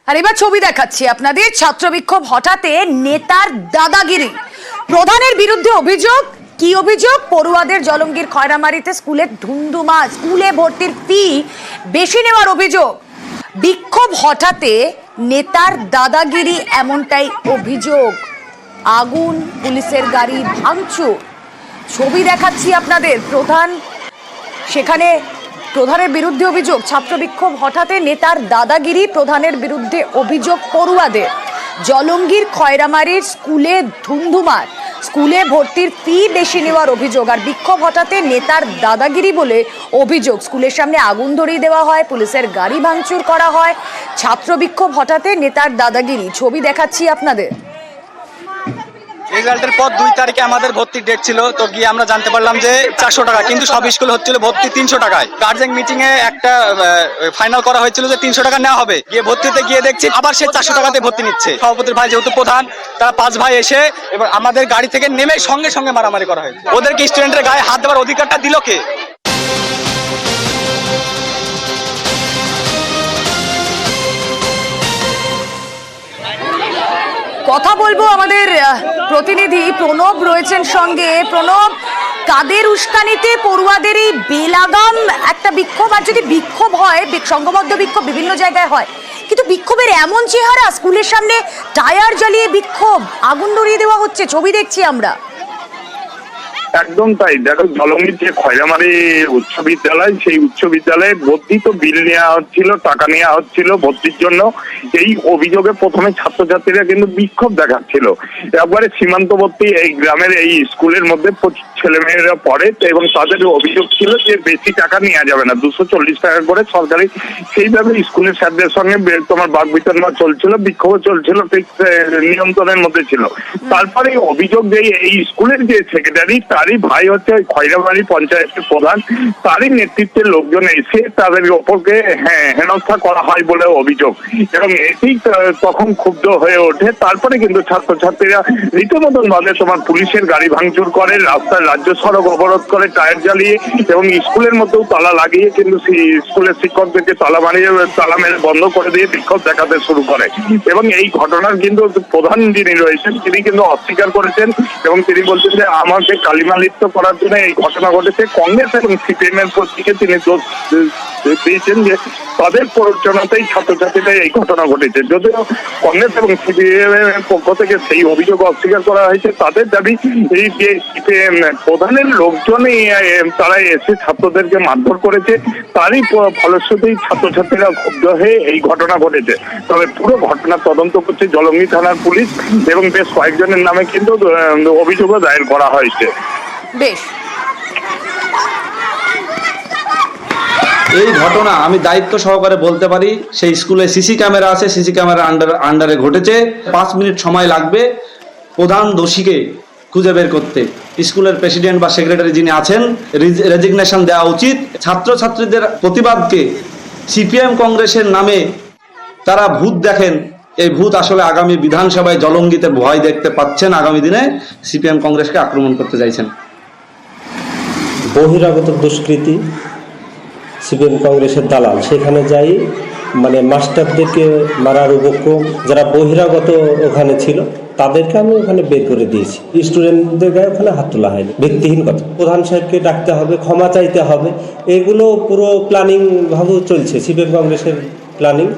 আর এবার ছবি দেখাচ্ছি আপনাদের। ছাত্র বিক্ষোভ হঠাতে নেতার দাদাগিরি, প্রধানের বিরুদ্ধে অভিযোগ। কি অভিযোগ? পড়ুয়াদের জলঙ্গির খয়রামারিতে স্কুলের ধুন্ধুমা, স্কুলে ভর্তির ফি বেশি নেওয়ার অভিযোগ। বিক্ষোভ হঠাতে নেতার দাদাগিরি, এমনটাই অভিযোগ। আগুন, পুলিশের গাড়ি ভাঙচুর। ছবি দেখাচ্ছি আপনাদের। সেখানে প্রধানের বিরুদ্ধে অভিযোগ। ছাত্র বিক্ষোভ হঠাতে নেতার দাদাগিরি, প্রধানের বিরুদ্ধে অভিযোগ পড়ুয়াদের। জলঙ্গির খয়রামারির স্কুলে ধুন্ধুমার, স্কুলে ভর্তির ফি বেশি নেওয়ার অভিযোগ। আর বিক্ষোভ হঠাতে নেতার দাদাগিরি বলে অভিযোগ। স্কুলের সামনে আগুন ধরিয়ে দেওয়া হয়, পুলিশের গাড়ি ভাঙচুর করা হয়। ছাত্র বিক্ষোভ হঠাতে নেতার দাদাগিরি, ছবি দেখাচ্ছি আপনাদের। রেজাল্টের পর 2 তারিখে আমাদের ভর্তির ডেট ছিল, তো গিয়ে আমরা জানতে পারলাম যে 400 টাকা, কিন্তু সব স্কুল হচ্ছিল ভর্তি 300 টাকায়। গার্জেন মিটিং এ একটা ফাইনাল করা হয়েছিল যে 300 টাকা নেওয়া হবে। গিয়ে ভর্তিতে গিয়ে দেখছি আবার সে 400 টাকাতে ভর্তি নিচ্ছে। সভাপতির ভাই যেহেতু প্রধান, তারা 5 ভাই এসে এবার আমাদের গাড়ি থেকে নেমে সঙ্গে সঙ্গে মারামারি করা হয়েছে। ওদেরকে স্টুডেন্টের গায়ে হাত দেওয়ার অধিকারটা দিল কে? কথা বলবো, আমাদের প্রতিনিধি প্রণব রয়েছেন সঙ্গে। প্রণব, কাদের উস্কানিতে পড়ুয়াদের এই বেলাগাম একটা বিক্ষোভ? আর যদি বিক্ষোভ হয়, সংঘবদ্ধ বিক্ষোভ বিভিন্ন জায়গায় হয়, কিন্তু বিক্ষোভের এমন চেহারা, স্কুলের সামনে টায়ার জ্বালিয়ে বিক্ষোভ, আগুন ধরিয়ে দেওয়া হচ্ছে, ছবি দেখছি আমরা। একদম তাই। দেখো, জলঙ্গির যে খয়রামারি উচ্চ বিদ্যালয়, সেই উচ্চ বিদ্যালয়ে ভর্তি তো বিল নেওয়া হচ্ছিল, টাকা নেওয়া হচ্ছিল ভর্তির জন্য। এই অভিযোগে প্রথমে ছাত্রছাত্রীরা কিন্তু বিক্ষোভ দেখাচ্ছিল। একবারে সীমান্তবর্তী এই গ্রামের এই স্কুলের মধ্যে ছেলেমেয়েরা পড়ে, এবং তাদের অভিযোগ ছিল যে বেশি টাকা নেওয়া যাবে না, 240 টাকা করে সরকারি। সেইভাবে স্কুলের স্যারদের সঙ্গে তোমার বাক বিতরণ চলছিল, বিক্ষোভ চলছিল, ঠিক নিয়ন্ত্রণের মধ্যে ছিল। তারপরে অভিযোগ যে এই স্কুলের যে সেক্রেটারি, তারই ভাই হচ্ছে খয়রামারি পঞ্চায়েতের প্রধান, তারই নেতৃত্বের লোকজন এসে তাদের ওপরকে হেনস্থা করা হয় বলে অভিযোগ, এবং এটি তখন ক্ষুব্ধ হয়ে ওঠে। তারপরে কিন্তু ছাত্রছাত্রীরা রীতিমতন ভাবে তোমার পুলিশের গাড়ি ভাঙচুর করে, রাস্তার রাজ্য সড়ক অবরোধ করে টায়ার জ্বালিয়ে, এবং স্কুলের মধ্যেও তালা লাগিয়ে কিন্তু স্কুলের শিক্ষকদেরকে তালা মেরে বন্ধ করে দিয়ে বিক্ষোভ দেখাতে শুরু করে। এবং এই ঘটনার কিন্তু প্রধান যিনি রয়েছেন, তিনি কিন্তু অস্বীকার করেছেন, এবং তিনি বলছেন যে আমাকে কালিমালিপ্ত করার জন্য এই ঘটনা ঘটেছে। কংগ্রেস এবং সিপিএম এর প্রতীকে তিনি দোষ দিয়েছেন যে তাদের প্ররোচনাতেই ছাত্রছাত্রীদের এই ঘটনা ঘটেছে। যদিও কংগ্রেস এবং সিপিএম এর পক্ষ থেকে সেই অভিযোগ অস্বীকার করা হয়েছে। তাদের দাবি এই যে প্রধানের লোকজনই তারা এসে ছাত্রদেরকে মারধর করেছে, তারই ফলশ্রুতি ছাত্রছাত্রীরা ক্ষুব্ধ হয়ে এই ঘটনা ঘটেছে। তবে পুরো ঘটনা তদন্ত করছে জলঙ্গি থানার পুলিশ, এবং বেশ কয়েকজনের নামে কিন্তু অভিযোগও দায়ের করা হয়েছে। বেশ, এই ঘটনা আমি দায়িত্ব সহকারে বলতে পারি, সেই স্কুলে সিসি ক্যামেরা আছে, সিসি ক্যামেরা আন্ডারে ঘটেছে। 5 মিনিট সময় লাগবে প্রধান দোষীকে খুঁজে বের করতে। স্কুলের প্রেসিডেন্ট বা সেক্রেটারি যিনি আছেন, রেজিগনেশন দেওয়া উচিত। ছাত্রছাত্রীদের প্রতিবাদকে সিপিএম কংগ্রেসের নামে তারা ভূত দেখেন। এই ভূত আসলে আগামী বিধানসভায় জলঙ্গিতে ভয় দেখতে পাচ্ছেন। আগামী দিনে সিপিএম কংগ্রেসকে আক্রমণ করতে চাইছেন। বহিরাগত দুষ্কৃতী, সিপিএম কংগ্রেসের দালাল, সেখানে যাই মানে মাস্টারদেরকে মারার উপক্রম, যারা বহিরাগত ওখানে ছিল তাদেরকে আমি ওখানে বের করে দিয়েছি। স্টুডেন্টদের গায়ে ওখানে হাত তোলা হয়নি, ভিত্তিহীন কথা। প্রধান সাহেবকে ডাকতে হবে, ক্ষমা চাইতে হবে, এগুলো পুরো প্ল্যানিং ভাবে চলছে সিপিএম কংগ্রেসের প্ল্যানিং।